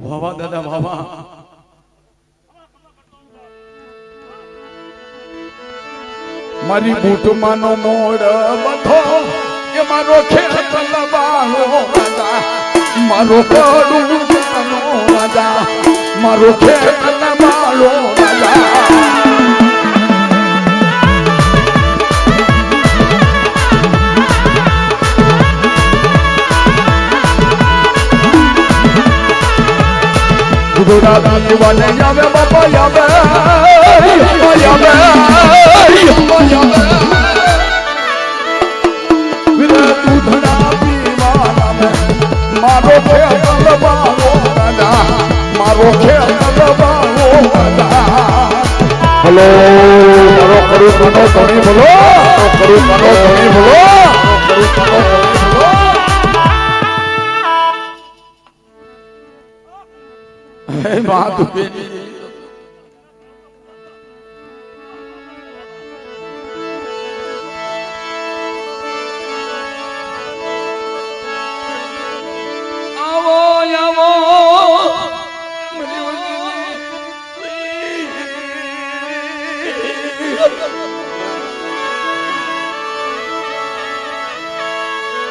ભાવા દાદા ભાવા મારી બૂટમાંનો મોડ બધો એ મારો ખેત લબાણો રાજા મારો પડું નો રાજા મારો ખેત લબાણો રાજા ગુરુદાદા જીવાને આવે બાપા આવે મારો ખેત લબાણો રાજા મારો ખેત લબાણો રાજા બોલો મારો કરું કાનો ધણી બોલો કરું કાનો ધણી બોલો કરું કાનો ધણી બોલો હે માં તું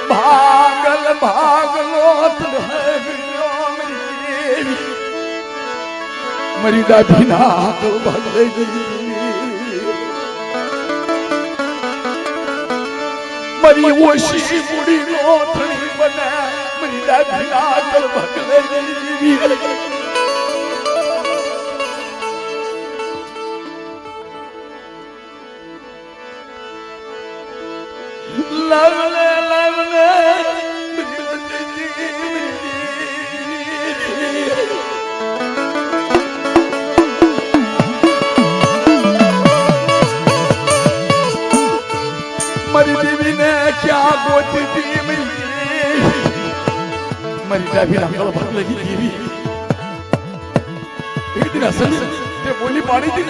भागल भागलो मरी दादी ना तो भागले मरी ओशी बुढ़ी नोथड़ी बने मरी दादी ना तो भागले लवले लवले मरी देवी ने क्या गोती दी मरी दादी ना गल भाग लगी देवी एक दिन असल ते बोली पानी थी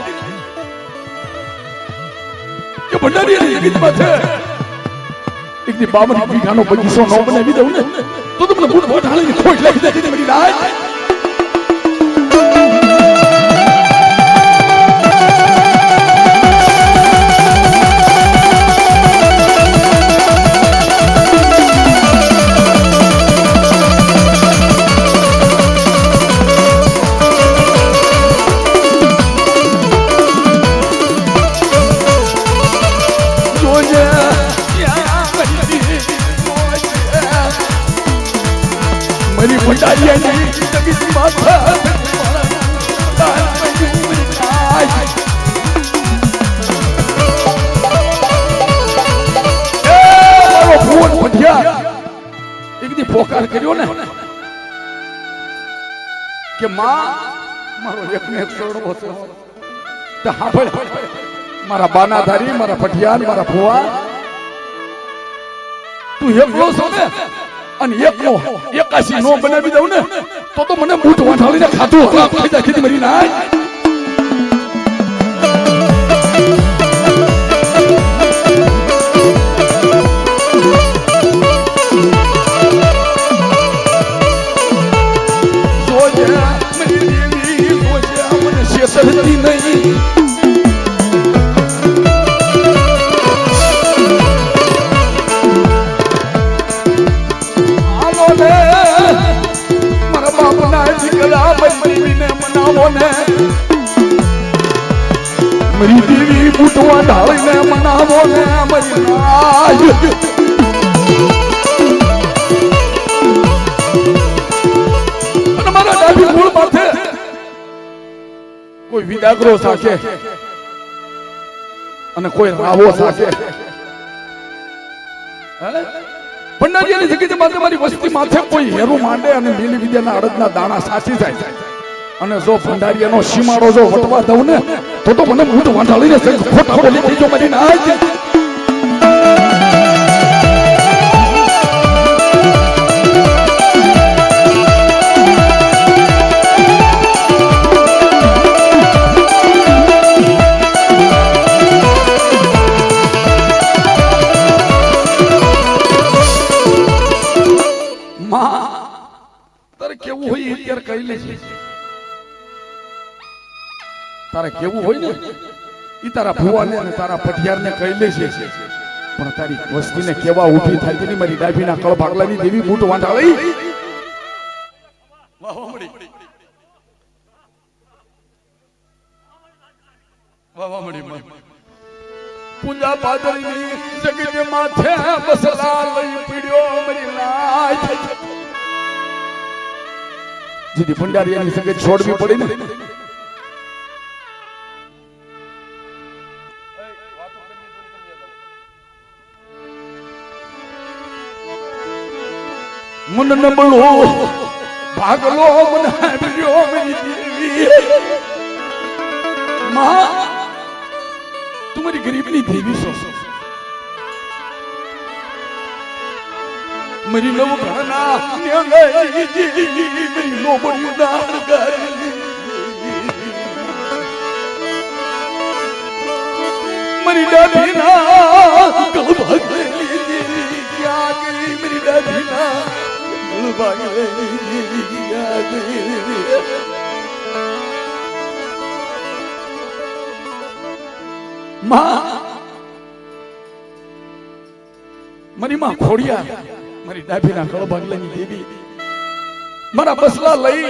के भंडारी की बात है एक दिन बाबन बीघानो बगीचो नो बनावी दઉં ને તો તમને બૂટ બૂટ હાલીને ખોટ લાગી જતી મારી રાજ मरी भंडारिया नहीं जगी माथा भून पठिया एक दी पोकार कर्यो ने के मां मारो एक ने एक सोड़ो छे तो हाफळ मारा बानाधारी मारा पठियान मारा फुवा तू एकलो છો ને અને એકનો એકાસી નો બનાવી દઉં ને તો મને બૂટ વાંઠાળીને ખાતું હરામ થઈ જાય કીધી મરી ના જોજે મરી દેવી જોજે મને શેષતી નહીં मरी देवी बूटवा ढाळीने मनावो ने मरी नाज અને મારા ડાબી મૂળ માથે કોઈ વિદાગ્રો સાકે અને કોઈ રાવો સાકે ભંડારીયાની જગ્યાએ માથે મારી વસ્તી માથે કોઈ હેરું માંડે અને લીલી વિદ્યાના અડદના દાણા સાચી જાય અને જો ભંડારીયાનો સીમાડો જો વટવા દઉં ને તો મને બૂટ વાંઢાળીને ખોટા બોલી દેજો મારી નાજ માં તારે કેવું હોય અત્યારે કહી લે છે તારે કેવું હોય ને ઈ તારા ભુવાને અને તારા પટિયારને કહી લે છે પણ તારી વસ્તીને કેવા ઊભી થાય છે મારી ડાભીના કળ ભાગલાની દેવી બૂટ વાંઢાળી પૂજા પાદરની જગત માથે બસલા લઈ પીડ્યો મરી લાય જીદી ભંડારીયાની સંગત છોડવી પડી ને મન નબળો ભાગલો મને પીડ્યો મરી દેવી માં तुम्हारी गरीबनी देवी सो मेरी नव घना मेरी नो बड़ी उदार मेरी दादी ना कल भाग क्या गई मेरी दादी ना कल भाग क्या गई મારી માં ખોડિયા મારી ડાભીના કળ ભાગલાની દેવી મારા બસલા લઈ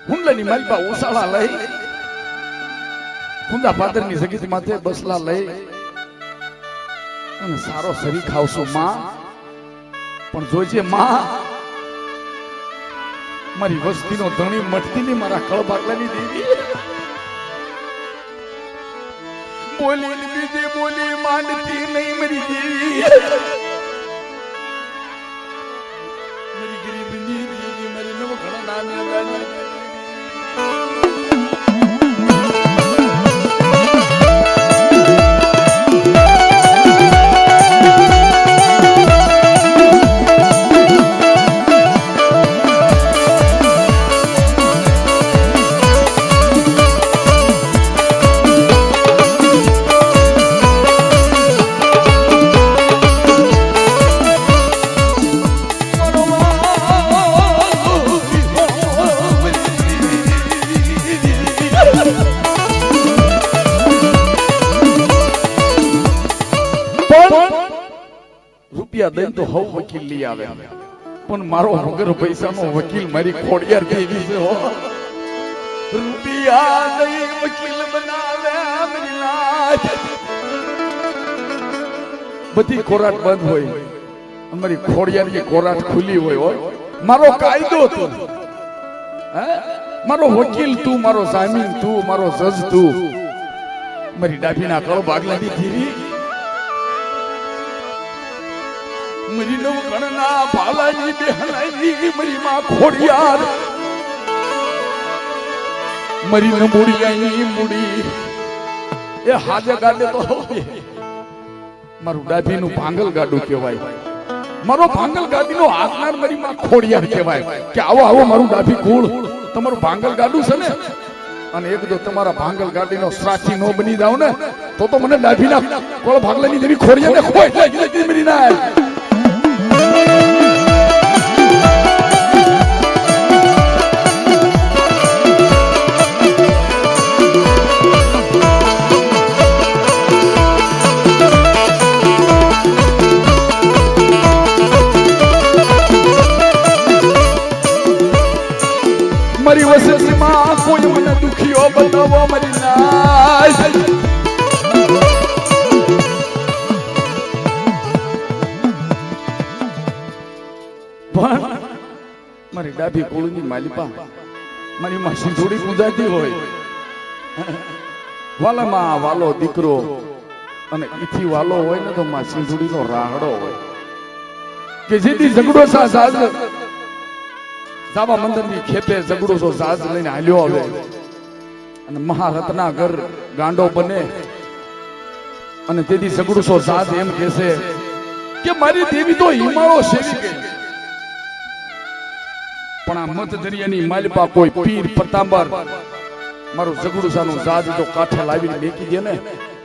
હુંડલાની માલપા ઉસાળા લઈ કુંદા પાદરની જગીત માથે બસલા લઈ અને સારો શરી ખાવશું માં પણ જોજે માં મારી વસ્તીનો ધણી મટતી ની મારા કળ ભાગલાની દેવી બોલી બીજી બોલી માંડતી નહીં મરી દેવી મારી ગરીબની દેવી મારી નવ ઘણા નાની દઈને તો હવ વકીલ લઈ આવે પણ મારો વગર પૈસાનો વકીલ મારી ખોડિયાર દેવી છે હો રૂપિયા દઈ વકીલ બનાવે મારી લાજ બધી કોરાટ બંધ હોય અમારી ખોડિયારની કોરાટ ખુલ્લી હોય મારો કાયદો તું હે મારો વકીલ તું મારો જામીન તું મારો જજ તું મારી ડાભીના કળ ભાગલાની દેવી મરી નવ ગણના ભાલાની બેહનાઈ મરી માં ખોડિયાર મરી ન મુડિયાની મુડી એ હાજે ગાડે તો મારું ડાભીનું ભાંગલ ગાડું કહેવાય મારો ભાંગલ ગાડીનો હાથનાર મરી માં ખોડિયાર કહેવાય કે આવો આવો મારું ડાભી કુળ તમારું ભાંગલ ગાડું છે ને અને એક જો તમારા ભાંગલ ગાડીનો સાચી નો બની જાવ ને તો મને ડાભીના કોળ ભાગલાની દેવી ખોડિયાને ખોઈ લાગી મરી ના મારી વસતીમાં કોઈ મને દુખીઓ બતાવો મારી લાજ પણ મારી ડાભી કુળની માલિપા મારી માં સિંધુડી પૂજાતી હોય વાલામાં વાલો દીકરો અને ઈથી વાલો હોય ને તો માં સિંધુડીનો રાહડો હોય કે જેથી ઝઘડો સાજ સાબા મંદિરની ખેપે ઝઘડો છો સાજ લઈને હાલ્યો આવે અને મહારત્ના ઘર ગાંડો બને અને તેથી ઝઘડો છો સાજ એમ કહેશે કે મારી દેવી તો હિમાળો સેવી ગઈ પણ આ મત દરિયાની માલપા કોઈ પીર પતાંબર મારું ઝઘડુસાનું જાજ જો કાંઠે લાવીને મેકી દે ને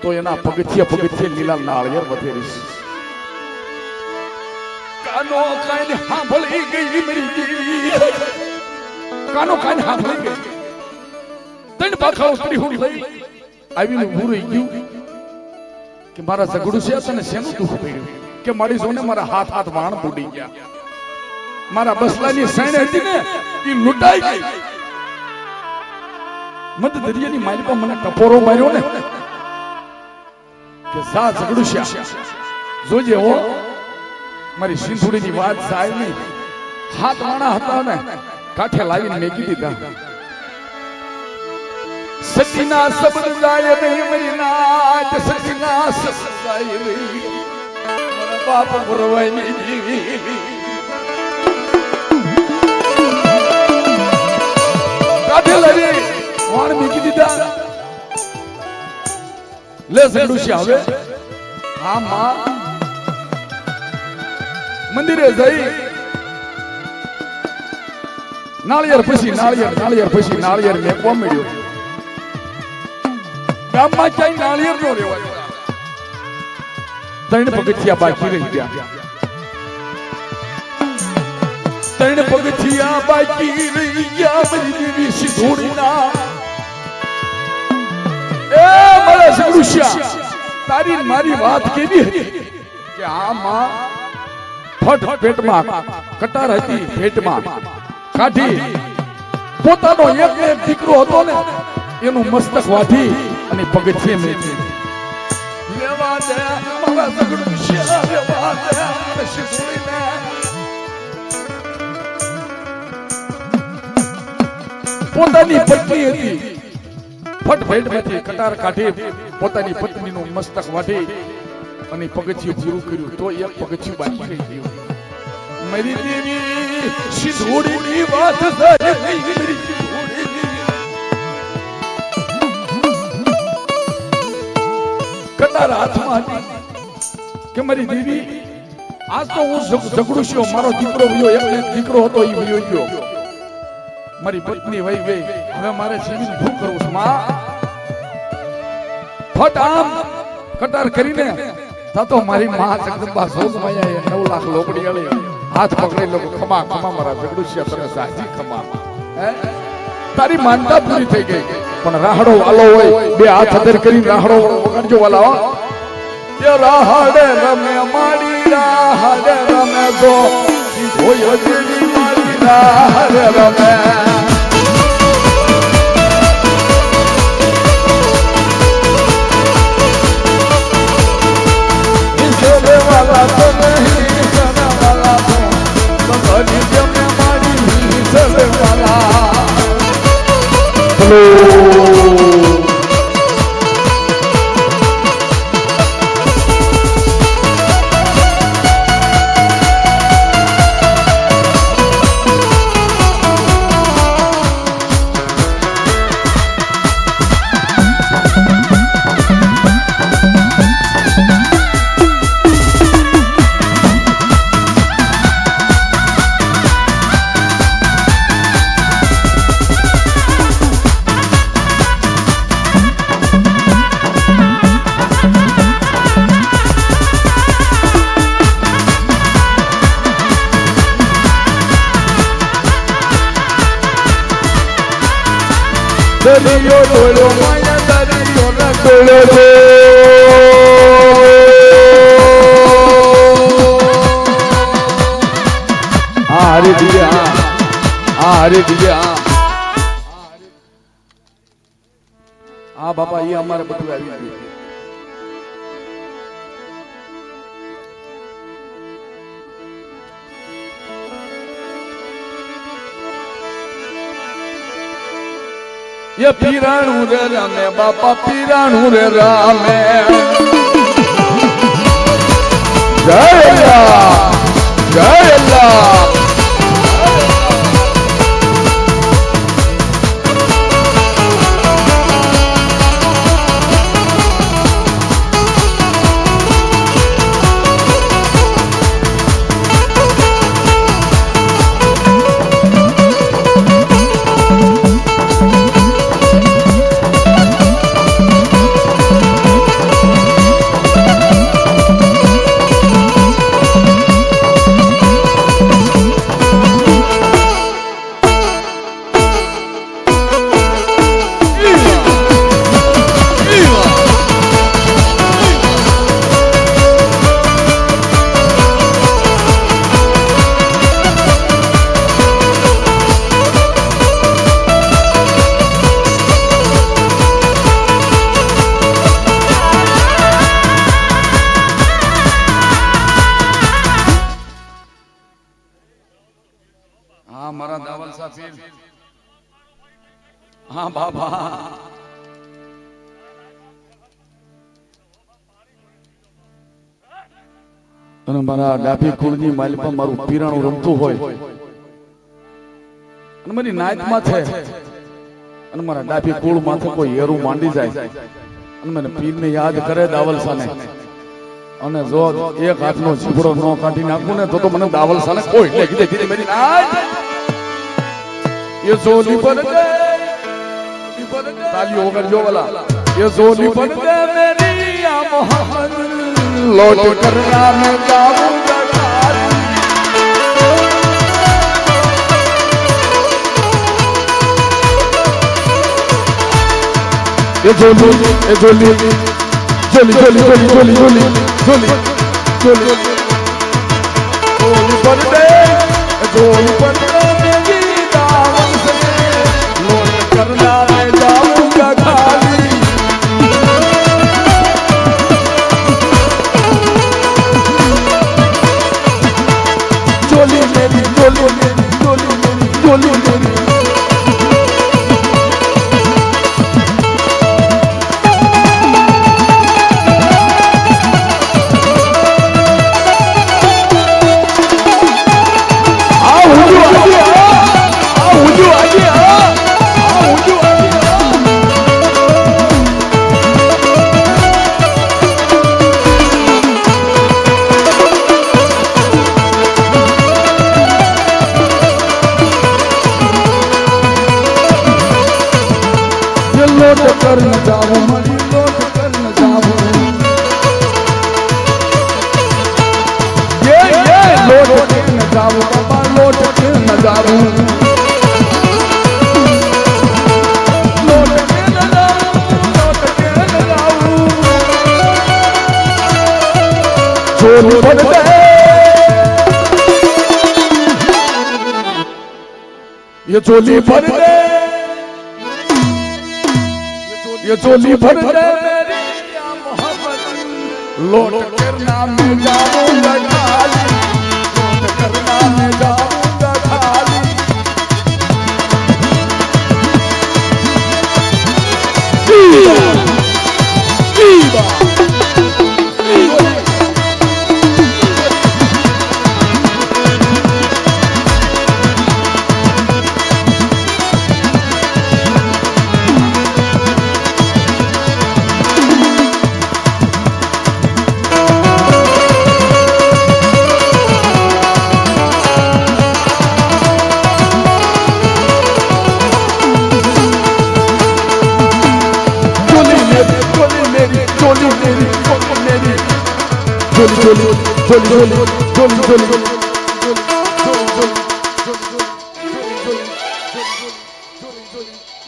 તો એના પગથિયે લીલા નાળિયેર વધેરીશ કાનો કાઈને સાંભળી ગઈ મારી દેવી કાનો કાન હાથ લઈ ગઈ તણ પાખાઓ સ્ત્રી હું લઈ આવીને ઊભું રહી ગયું કે મારા સગડું છે તને શેનું દુઃખ પડ્યું કે મારી જોને મારા હાથ હાથ વાણ બુડી ગયા મારા બસલાની સૈણ હતી ને એ લૂંટાઈ ગઈ મત દરિયાની માલિકા મને ટપોરો માર્યો ને કે સા સગડું છે જોજે હો મારી સિંધુડીની વાત સાહેબ ની હાથ વાણા હતા ને કાઠે લાવીને મેકી દીધા સતીના શબ્દ જાય નહીં મરી નાચ સતીના શબ્દ જાય નહીં મારા બાપ પરવાય નહીં જીવી કાઠે લાવી વાણ મેકી દીધા લે સગડું આવે હા માં મંદિરે જઈ નાળિયેર પછી નાળિયેર મેકવા મળ્યો ગામમાં ક્યાંય નાળિયેર નો રેવાય ત્રણ પગથિયા બાકી રહી ગયા ત્રણ પગથિયા બાકી રહી ગયા મારી દેવી સિંધુડીના એ મારા સગડુશિયા તારી મારી વાત કેવી હતી કે આ માં ફટ પેટમાં કટાર હતી પેટમાં કાઢી પોતાનો એક દીકરો હતો ને એનું મસ્તક વાઢી અને પગથિયે મેકી લેવા દે મારા સગડુશિયા લેવા દે મારા સિંધુડીને પોતાની પત્ની હતી ફટ ભેટમાંથી કટાર કાઢી પોતાની પત્નીનું મસ્તક વાઢી અને પગથિયું પૂરું કર્યું તો એક પગથિયું બાકી રહી ગયું મારી દેવી સિંધુડીની વાત સારી મારી સિંધુડીની કટાર હાથમાં હતી કે મારી દેવી આજ તો હું ઝઘડું છું મારો દીકરો વયો એક દીકરો હતો એ વયો ગયો મારી પત્ની વહી ગઈ હવે મારે જીવીને શું કરવું છે માં ફટ આમ કટાર કરીને તો મારી માં જગદંબા સોગમાયા 9 લાખ લોબડી આલે હાથ પકડી લોકો ખમા ખમા મારા ઝઘડું છે તને સાજી ખમા હે તારી માનતા પૂરી થઈ ગઈ પણ રાહડો વાલો હોય બે હાથ અધર કરી રાહડો વગાડજો વાલા એ રાહડે રમે માડી રાહડે રમે ગો હોય દેવી માડી રાહડે રમે વાલા તો નહીં સના વાલા તો બગડી જમે માડી સરે વાલા દરિયો ડોળ્યો માયા દરિયો ના ડોળ્યો હા હરે દીજે હા બાપા એ અમારે બધું આવી ગયું ये पीराणू रे रामे बापा पीराणू रे रामे जय अल्लाह जय अल्लाह મારા દાવલ સાફીર હા બાબા અને મારા ડાભી કુળની માલમાં મારું પીરાણું રમતું હોય અને મારી નાયત માથે અને મારા ડાભી કુળ માથે કોઈ હેરું માંડી જાય અને મને પીરને યાદ કરે દાવલ સાને અને જો એક હાથનો ઝીબડો ન કાઢી નાખું ને તો મને દાવલ સાને કોઈ એટલે કીધે કીધે મારી નાયત ये जोली बन गए तालियों वगैरह जो वाला ये जोली बन गए मेरी या मोहम्मद लौट करना मैं जाऊंगा ये जोली जोली जोली जोली जोली जोली जोली जोली बन गए जोली बन गए करना मैं जाऊंगा खाली जोली मेरी जोली मेरी जोली मेरी जोली मेरी कर न जाऊं मरी लोट कर न जाऊं ये लोट कर न जाऊं बाबा लोट कर न जाऊं लोट कर न जाऊं लोट कर न जाऊं चोरी बन गए ये चोली बन गए ये चोली भर गए मेरी या मोहब्बत लौट करना मैं जाऊंगा खाली लौट करना मैं जाऊंगा खाली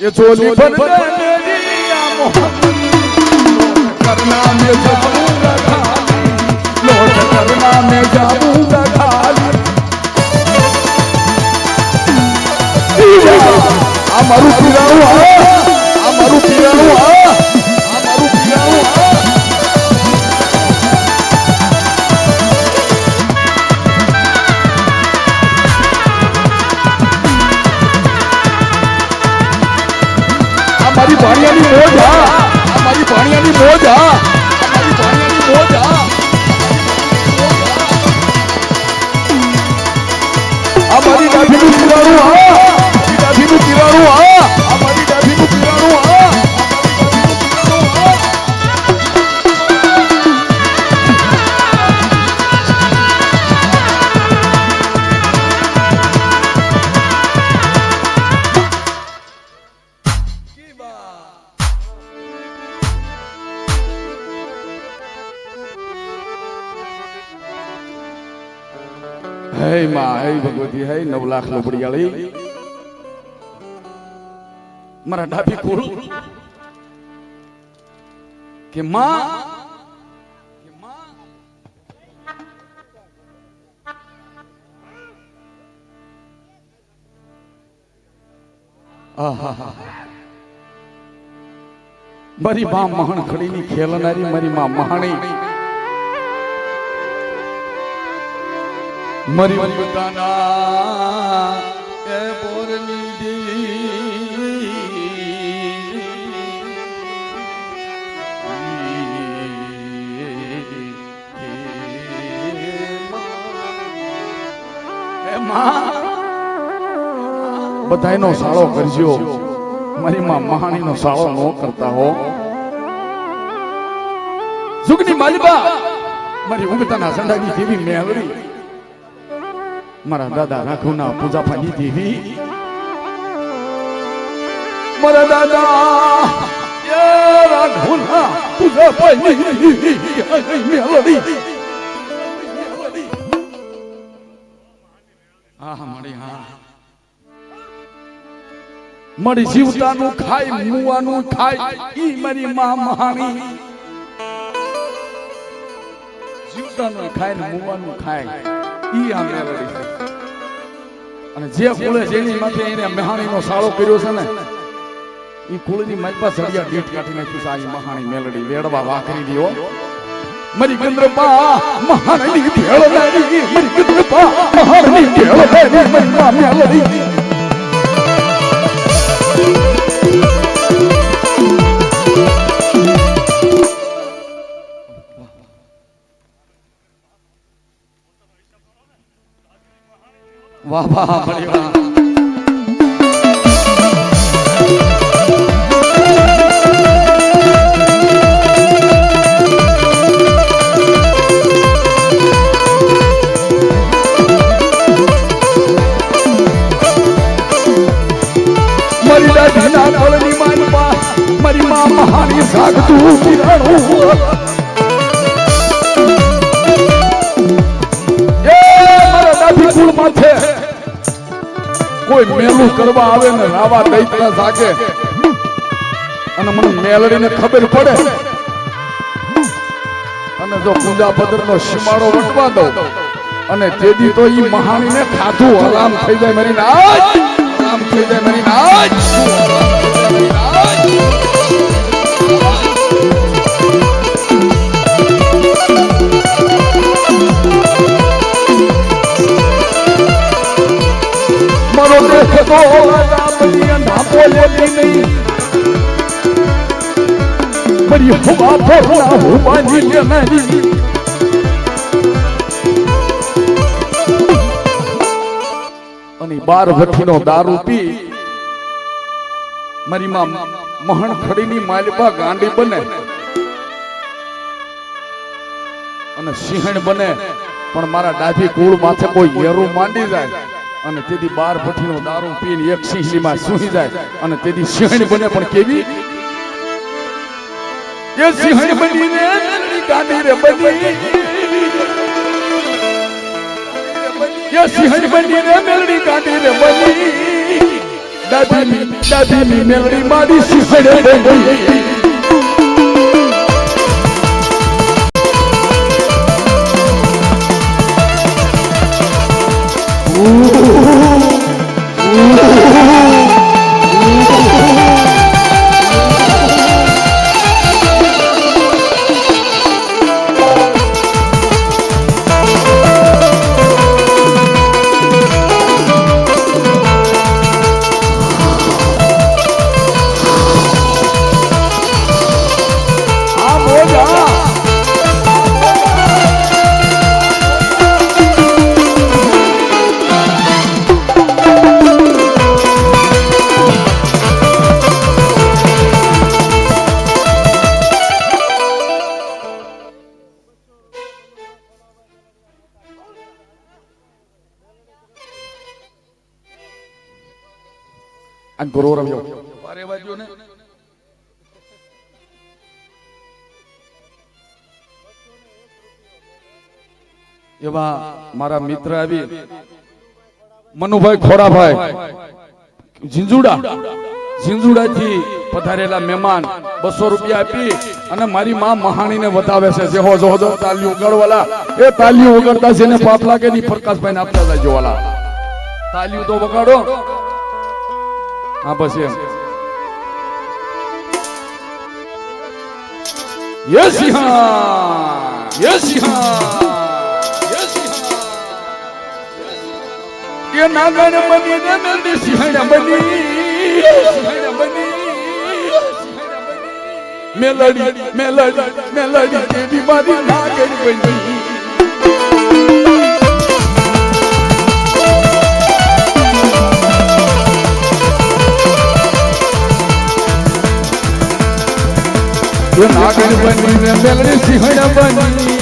ये चोली बन गए मेरी या मोहब्बत करना मैं जाऊंगा खाली लौट करना मैं जाऊंगा खाली हमारू पीराणु हमारू पीराणु हमारू पीराणु हमारी भाणियानी मोज हमारी भाणियानी मोज हमारी भाणियानी मोज हमारी डाभीનું પીરાણું डाभीનું પીરાણું हमारी डाभीનું પીરાણું હે માં હે ભગવતી હે 9 લાખ લોબડિયાળી મારા ડાભી કુળ કે માં આહા મારી માં મહણ ખડીની ખેલનારી મારી માં મહાણી મરી બતાના એ બોરની દેવી બધાયનો સાળો કરજો, મારી માં મહાણીનો સાળો ન કરતા હો. જુગની માલિબા મારી ઉગતાના સંડાની દેવી મેવડી, મારા દાદા રાઘવના પૂજાપાની દેવી, મારા દાદા એ રાઘવના પૂજાપાની મેવડી. હા મારી હા મારી જીવતાનું ખાય મુવાનું ખાય ઈ મારી માં મહાણી. જીવતાનું ખાય ને મુવાનું ખાય ઈ આ મેલડી છે. અને જે કુળે જેની માથે એને મહાણીનો સાળો કર્યો છે ને ઈ કુળની માલપા સળિયા દીઠ કાઢી નાખ્યું છે. આ મહાણી મેલડી વેડવા વાકરી દીઓ મારી ગંદ્રપા મહારાણી ભેળનારી, મારી ગંદ્રપા મહારાણી ભેળનારી, મારી માં મેલડી. વાહ વાહ મારી વાહ. મારી દાદીના કોળની માલપા મારી માં મહાની સાગતું કિરાણું. એ મારા દાદી કુળ માથે કોઈ મેલું કરવા આવે ને રાવા દૈત્ય જાગે અને મને મેલડીને ખબર પડે અને જો પૂજા પદ્રનો સીમાડો વટવા દઉં અને તેથી તો ઈ મહાણીને ખાધું હરામ થઈ જાય મારી નાચ, હરામ થઈ જાય મારી નાચ. મારો દેશ તો રામની અંધાપો લેતી નહીં, મારી હવા ફોરના હુવાની લેનારી. અને 12 ભઠ્ઠીનો દારૂ પી મારી માં મહણ ખડીની માલપા ગાંડી બને અને સિંહણ બને, પણ મારા ડાભી કુળ માથે કોઈ હેરું માંડી જાય અને તેથી 12 ભઠ્ઠીનો દારૂ પીને એક સિંહલીમાં સૂઈ જાય અને તેથી સિંહણ બને. પણ કેવી એ સિંહણ બનીને ગાંડી રે બની, એ સિંહણ બનીને મેલડી ગાંડી રે બની. દાદીની મેલડી મારી સિંહણ બની. અને ગોરવ આવ્યો બારે વાગ્યો ને એવા મારા મિત્ર આવી મનુભાઈ ખોડાભાઈ ઝીંઝુડાથી પધારેલા મહેમાન 200 રૂપિયા આપી અને મારી માં મહાણીને વધાવે છે. જે હો જો તાલીઓ વગાડવાલા એ તાલીઓ વગાડતા છે ને પાપ લાગે ની પ્રકાશભાઈ ને આપતા જાય વાલા તાલીઓ તો વગાડો. હા બસ એમ. યસ હા યસ હા યસ હા નાગણ બની ને મેલડી સિંહણ બની મેલડી મેલડી મેલડી દેવી મારી નાગણ બની નાગણ બની ને મેલડી સિંહણ બની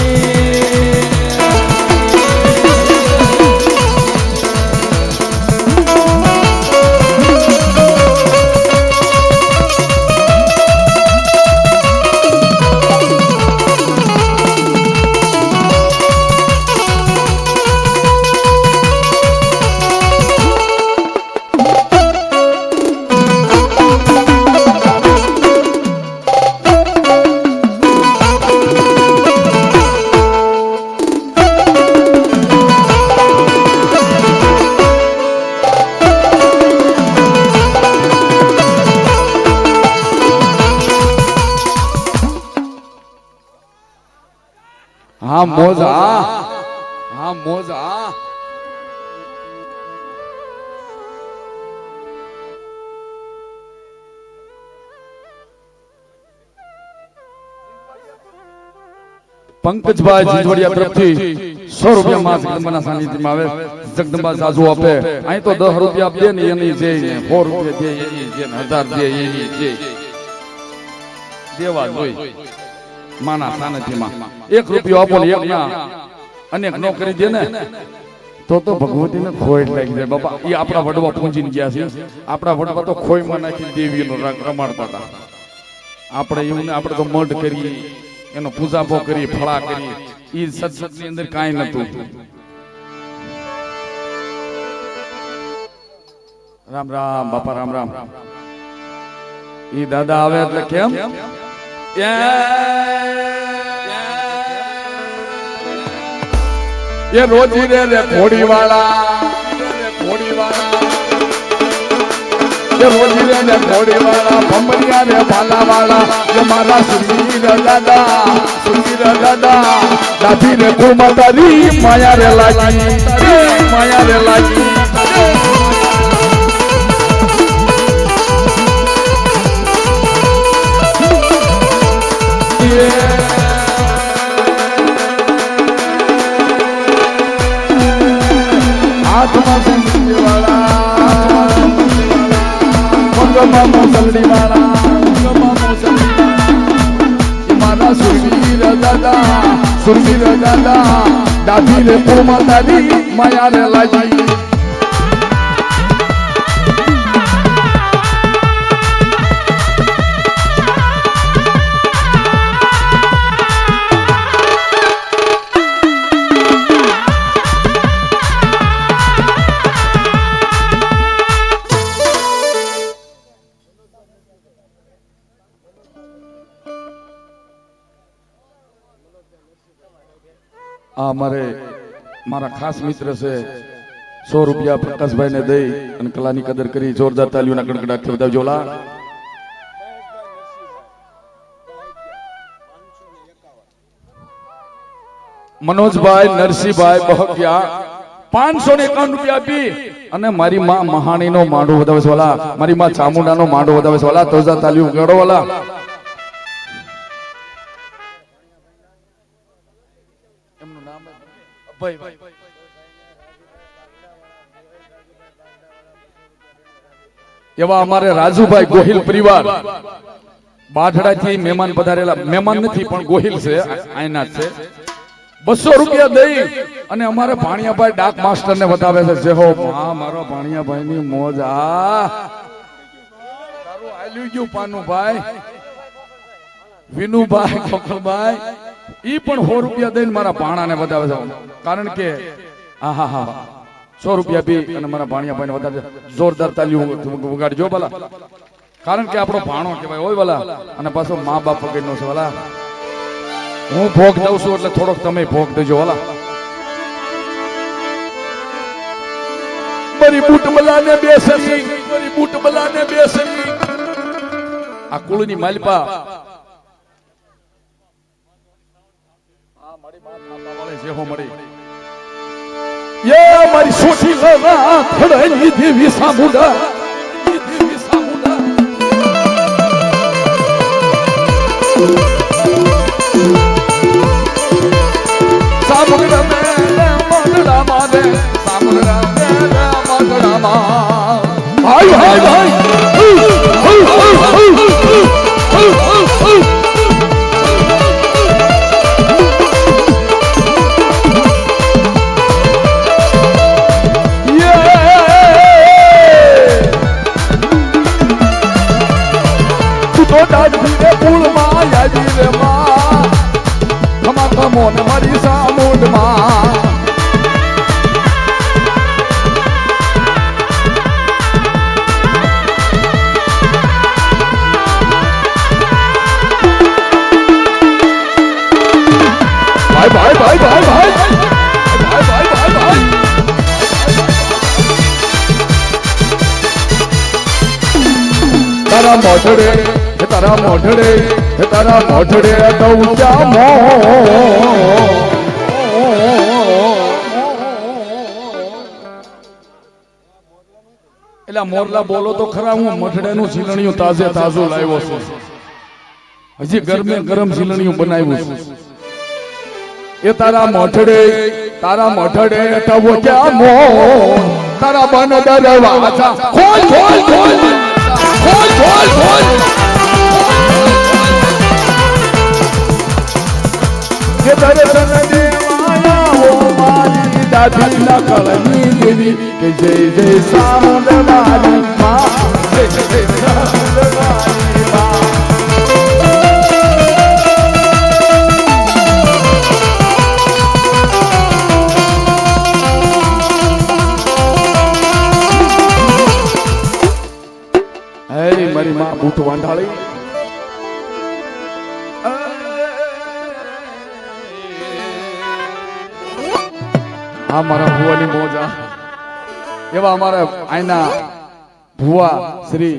हाँ मोजा हाँ मोजा पंकजभाई जीजवड़िया तरफथी 100 रुपया मास जगदंबाना सानिध्यमां आवे जगदंबा साजू आपे અહીં તો 10 રૂપિયા આપે ને એની જે 100 રૂપિયા દે એની જે 1000 દે એની જે દેવા જોઈ માના સાનિધ્યમાં 1 રૂપિયો આપો ને એક ના અનેક નો કરી દે ને તો ભગવતીને ખોટ લાગી જાય બાપા ઈ આપણા વડવા પૂંજીને ગયા છે આપણા વડવા તો ખોઈમાં નાખી દેવીનો રમાડતા હતા આપણે એવું આપણે તો મઢ કરી એનો પૂજાભો કરી ફળા કરી ઈ સત્સંગની અંદર કાઈ નતું રામ રામ બાપા રામ રામ ઈ દાદા આવે એટલે કેમ ये रोजी रे घोड़ी वाला ये रोजी रे घोड़ी वाला बम्बरिया रे भाला वाला ये मारा सुनीर दादा दादी रे कुमारी माया रे लागी आत्मा संगीत वाला मंगमा मोसलड़ी वाला मारा सुरवीर दादा दादी रे कुमारी माया रे लागी मारे मारा खास मित्र से 100 रुपया प्रकाश भाई ने दई અને કલાની કદર કરી જોરદાર તાલીઓના ગડગડાટ વધાવજો લા मनोजभाई नरसिंहभाई बहकिया 551 રૂપિયા આપી અને મારી માં મહાણીનો માંડો વધાવે છે વાલા મારી માં ચામુંડાનો માંડો વધાવે છે વાલા તોજા તાલીઓ ગડો વાલા એમનું નામ ભાઈ એવા અમારે રાજુભાઈ ગોહિલ પરિવાર બાઢડાથી મહેમાન પધારેલા મહેમાન નથી પણ ગોહિલ છે આયના છે 200 રૂપિયા દઈ અને અમારે ભાણિયાભાઈ ડાક માસ્ટર ને વધાવે છે જે હો મારો ભાણિયાભાઈ ની મોજ તારું આલ્યું ગયું પાનુભાઈ વિનુભાઈ ગોકળભાઈ ઈ પણ 100 રૂપિયા દઈને મારા ભાણાને વધાવે છે કારણ કે આહા 100 રૂપિયા બી અને મારા ભાણિયાભાઈ ને વધારે જોરદાર તાલીઓ વગાડજો ભલા કારણ કે આપણો ભાણો કહેવાય હોય ભલા અને પાછો મા બાપ વગરનો છે ભલા હું ભોગ દઉં છું એટલે થોડોક તમે ભોગ દેજો વાલા મારી બૂટ બલાને બેસની આ કુળની માલપા આ મારી માં થાપા વાળે જે હો મળી એ મારી સોટી લવા થડની દેવી સામુંડા દેવી સામુંડા સામુંડા મેલે મંગળા માને સામુંડા મેલે મંગળા માં હાય હાય હાય મારી સામુંડમાં ભાઈ ભાઈ ભાઈ ભાઈ ભાઈ ભાઈ ભાઈ ભાઈ ભાઈ તારા મોઢડે તારા મોઢડે તારા મોઢડે દઉં ક્યાં મો એટલે મોરલા બોલો તો ખરા હું મઢડેનું ઝીલણિયું તાજે તાજું લાવ્યો છું હજી ગરમે ગરમ ઝીલણિયું બનાવ્યું છું એ તારા મોઢડે ટવો ક્યાં મો તારા બન દરવાજા ખોલ ખોલ ખોલ ખોલ ખોલ ખોલ કે દર્શન દેવાના હો મારી દાદી ના કળની દેવી કે જય જય સામુંડવાની માં જય જય સામુંડવાની માં હે મારી માં બૂટ વાંઢાળી આ મારા ભુવાની મોજા એવા અમારા આઈના ભુવા શ્રી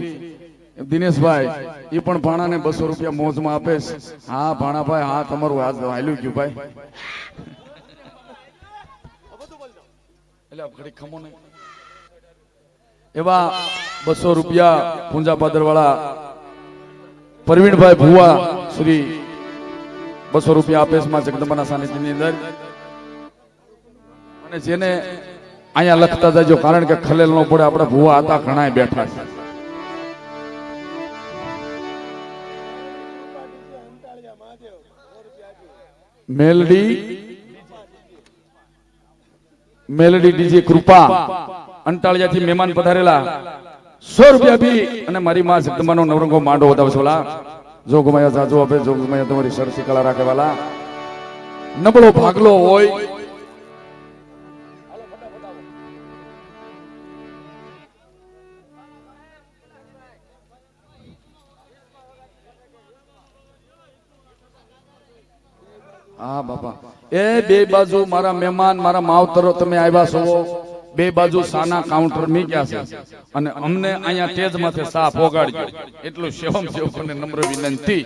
દિનેશભાઈ એ પણ ભાણાને 200 રૂપિયા મોજમાં આપે છે હા ભાણાભાઈ હા તમારું આજ હાલ્યું ગયું ભાઈ એટલે ઘડી ખમો નહીં એવા 200 રૂપિયા પૂંજા પાદરવાળા પ્રવીણભાઈ ભુવા શ્રી 200 રૂપિયા આપે છે માં જગદંબાના સાનિધ્યની અંદર અને જેને અહીંયા લખતા જાજો કારણ કે ખલેલ નો પડે આપણા ભુવા હતા ઘણા બેઠા છે મેલડી ડીજે કૃપા અંટાળિયા થી મહેમાન પધારેલા 100 રૂપિયા બી અને મારી માં જગદંબાનો નવરંગો માંડો વધાવશોલા જોગમાયા જાજો આપે જોગમાયા તમારી સરસી કળા રાખેવાલા નબળો ભાગલો હોય હા બાપા એ બે બાજુ મારા મહેમાન મારા માવતરો તમે આવ્યા છો બે બાજુ સાના કાઉન્ટર મીક્યા છે અને અમને અહીંયા ટેજ માથે સા પોગાડજો એટલું સેવમ સેવકોને નમ્ર વિનંતી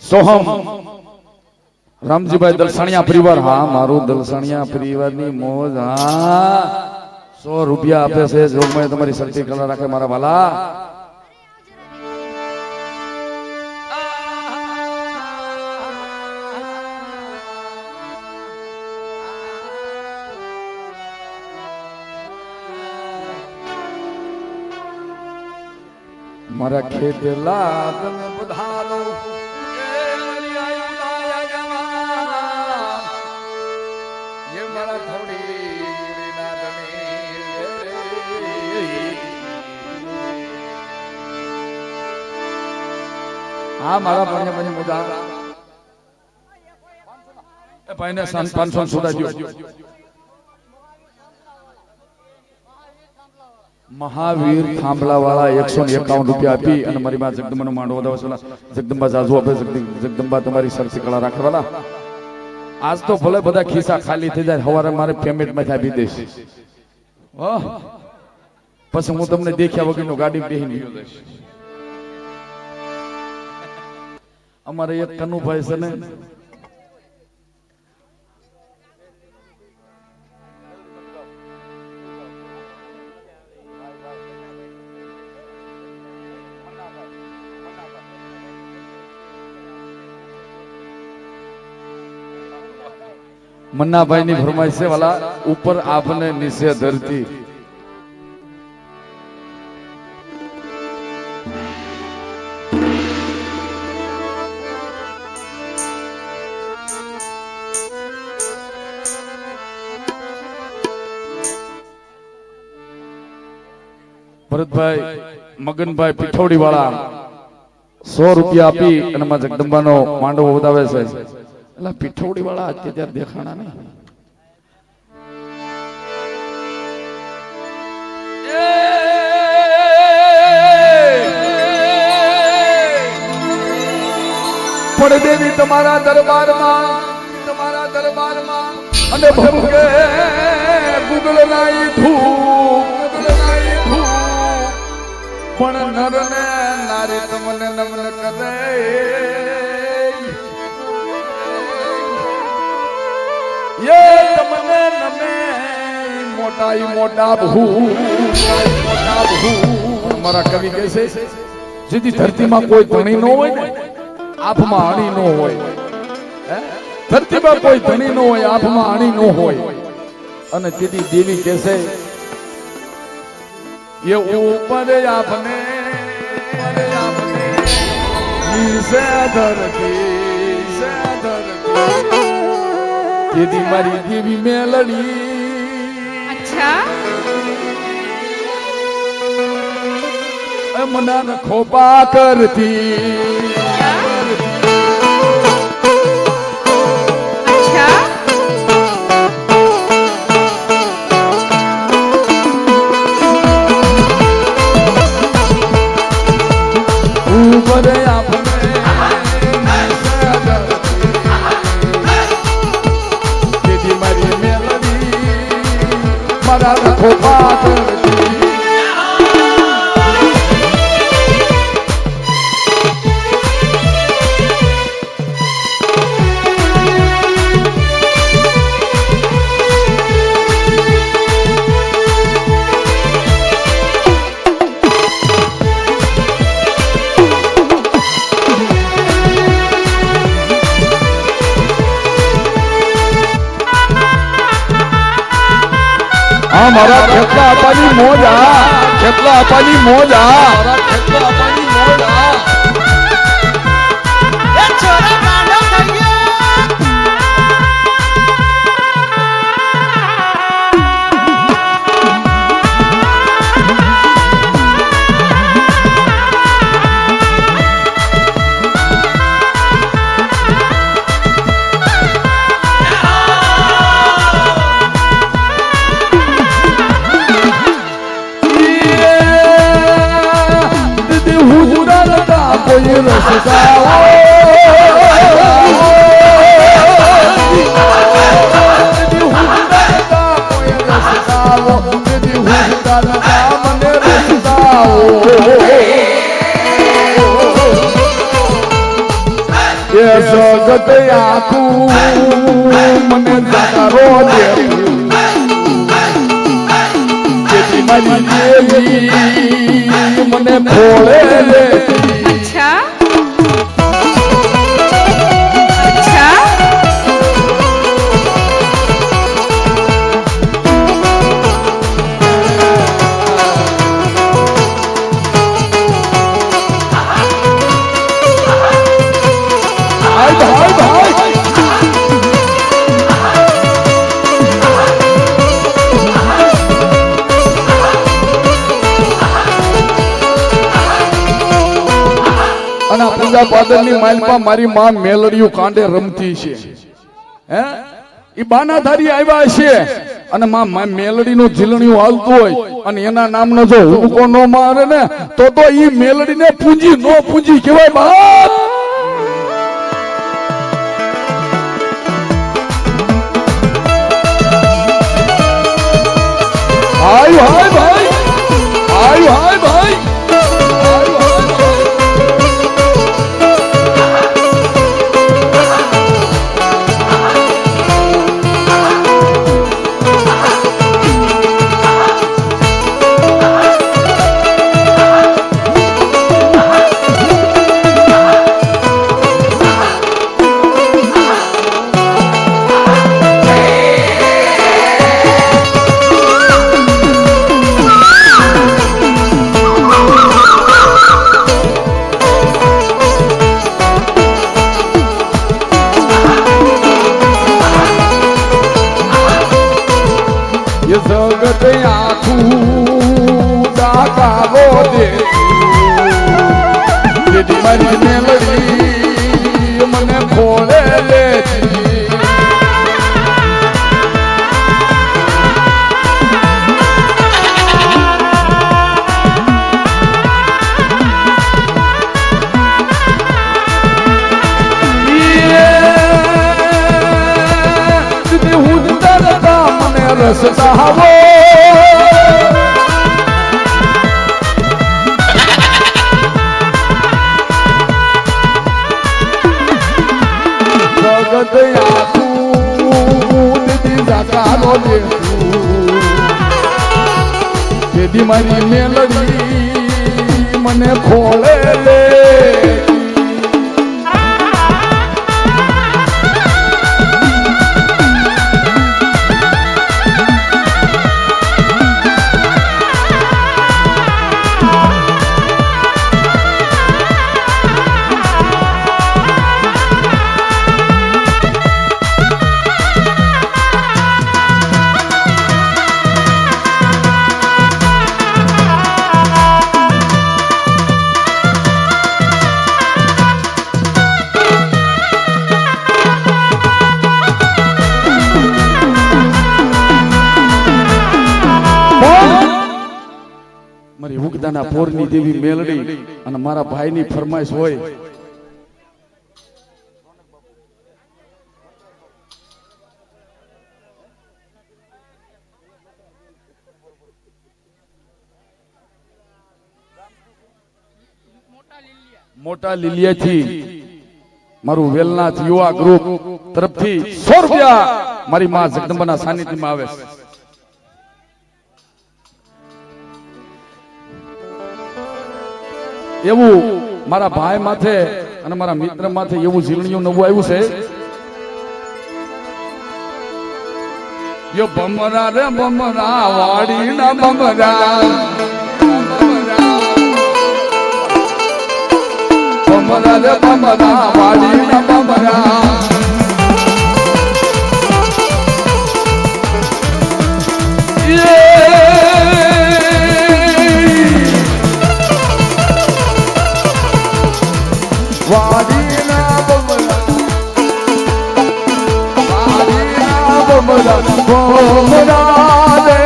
સોહમ રામજીભાઈ દલસાણિયા પરિવાર હા મારું દલસાણિયા પરિવારની મોજ હા 100 રૂપિયા આપે છે જોગમાં તમારી શક્તિ કલા રાખે મારા વાલા મારા ખેતલા તમે બધાલો હા મારા ભાઈને મને મુદા એ ભાઈને 500 સુધાજો મહાવીર થાંભલા વાળા 151 રૂપિયા આપી અને મારી માં જગદંબાનો માંડવો વધાવશોલા જગદંબા જાજુ આપે જગદંબા તમારી સરસી કળા રાખેવાલા આજ તો ભલે બધા ખિસ્સા ખાલી થઈ જાય સવારે મારે પેમેન્ટ માંથી આપી દઈશ પછી હું તમને દેખ્યા વગરનો ગાડી બેહીને ગયો જઈશ અમારે એક કનુભાઈ છે ને मन्ना भाई ની ફરમાઈશ છે વાલા ઉપર આપને નીચે ધરતી ભરતભાઈ મગનભાઈ પીઠોડી વાળા 100 રૂપિયા આપી અને માં જગદંબાનો માંડવો વધાવે છે એટલે પીઠોડી વાળા અત્યારે દેખાણા નહીં પણ દેવી તમારા દરબારમાં અને ભમકે ગુગલ નાઈ ધૂપ પણ નર ને નારી તમને નમન કરે ये तमने नमे मोटा बहू हमारा कवि कैसे सीधी धरती में कोई धनी न हो आप में अणी न हो धरती में कोई धनी न हो आप में अणी न हो सीधी देवी कैसे ये ऊपर आपने नीचे धरती दीदी मारी देवी मेलड़ी अच्छा मना रखो पा करती अच्छा ऊपर आपने मारा रखो बात मारा खेतला अपानी मोजा खेतला अपानी मोजा मारा खेतला अपानी मोजा ये छोरा गाना कहिए कोई रसदा ये जगत आखू मने दारो दे मारी देवी मने भोले ले अच्छा अच्छा પૂજા પાદરની માલમાં મારી માં મેલડીયું કાંડે રમતી છે હે ઈ બાના ધારી આવ્યા છે અને માં મેલડીનું ઝીલણિયું હાલતું હોય અને એના નામનો જો હુડકો નો મારે ને તો ઈ મેલડીને પૂંજી નો પૂંજી કહેવાય બાપ હાય હાય ભાઈ હાય હાય ભાઈ દે જેથી મારી મેલડી મને ખોળે લેતી રસતા હવો જગત આખું દીદી જાકારો દેતું દીદી મારી મેલડી મને ખોળે લે મારી ઉગદાના પોરની દેવી મેલડી અને મારા ભાઈની ફરમાઈશ હોય મોટા લીલિયાથી મારું વેલનાથ યુવા ગ્રુપ તરફથી 100 રૂપિયા મારી માં જગદંબાના સાનિધ્યમાં આવે છે એવું મારા ભાઈ માથે અને મારા મિત્ર માથે એવું ઝીલણિયું નવું આવ્યું છે યો બમરા રે બમરા વાડી ના બમરા બમરા રે બમરા વાડી ના બમરા વાડીના બમરા બમરા રે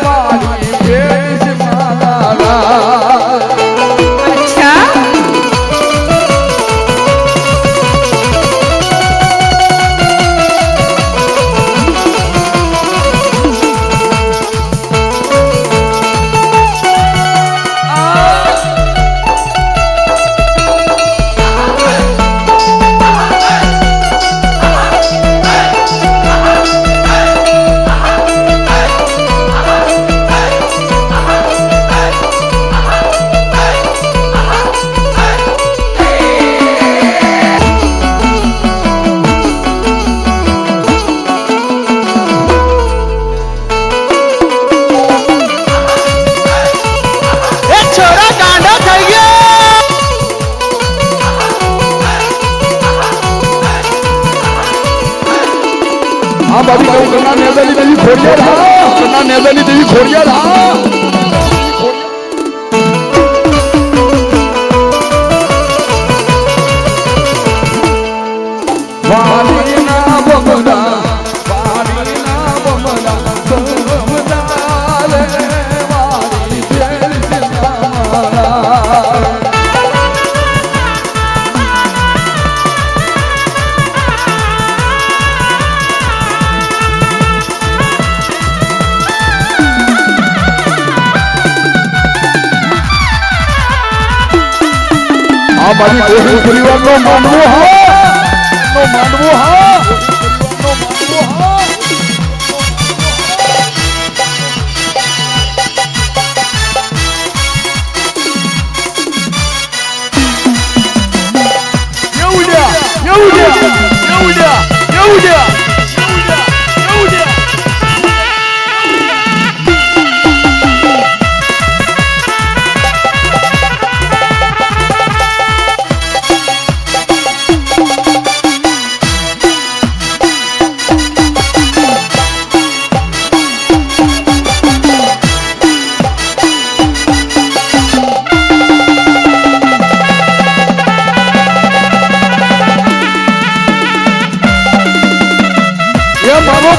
વાડી ભેસ મારા અચ્છા હા બાબી કહું કના નેદાની દેવી ખોડિયાર હા કના નેદાની દેવી ખોડિયાર હા વાડીના બમરા વાડીના બમરા બમરા રે વાડી ભેસ મારા આ મારી ગોહિલ પરિવારનો માનવો હા નો માનવો હા નો માનવો હા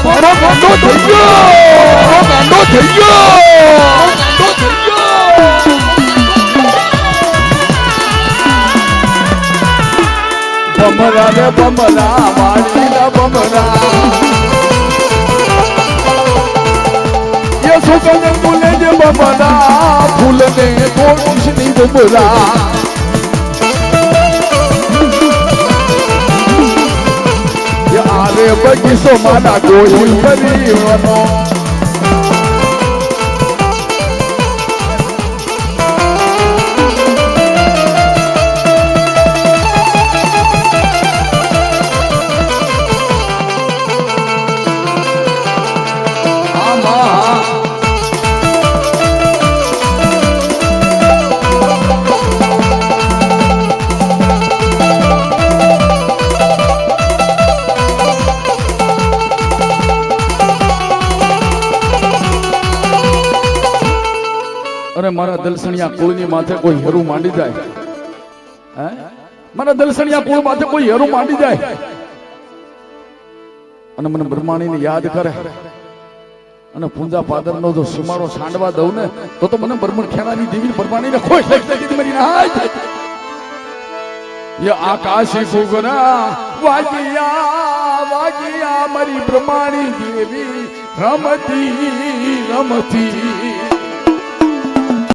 મારો ગાંડો થઈ ગયો, મારો ગાંડો થઈ ગયો, ગાંડો થઈ ગયો. બમરા રે બમરા વાડીના બમરા સુગંધ ફૂલે જે બમરા ફૂલને તોડીશની બમરા યારે બગીચો મારા ગોહિલ પરિવાનો અરે મારા દલસણિયા કુળની માથે કોઈ હેરું માંડી જાય, હે મારા દલસણિયા કુળ માથે કોઈ હેરું માંડી જાય અને મને બ્રહ્માણીને યાદ કરે અને પૂંજા પાદરનો જો સીમાડો સાંડવા દઉં ને તો મને બ્રહ્મણ ખેરાની દેવી બ્રહ્માણીને ખોશ લાગી મારી નાય ये आकाशी फुगना वागिया वागिया मारी બ્રહ્માણી દેવી રમતી રમતી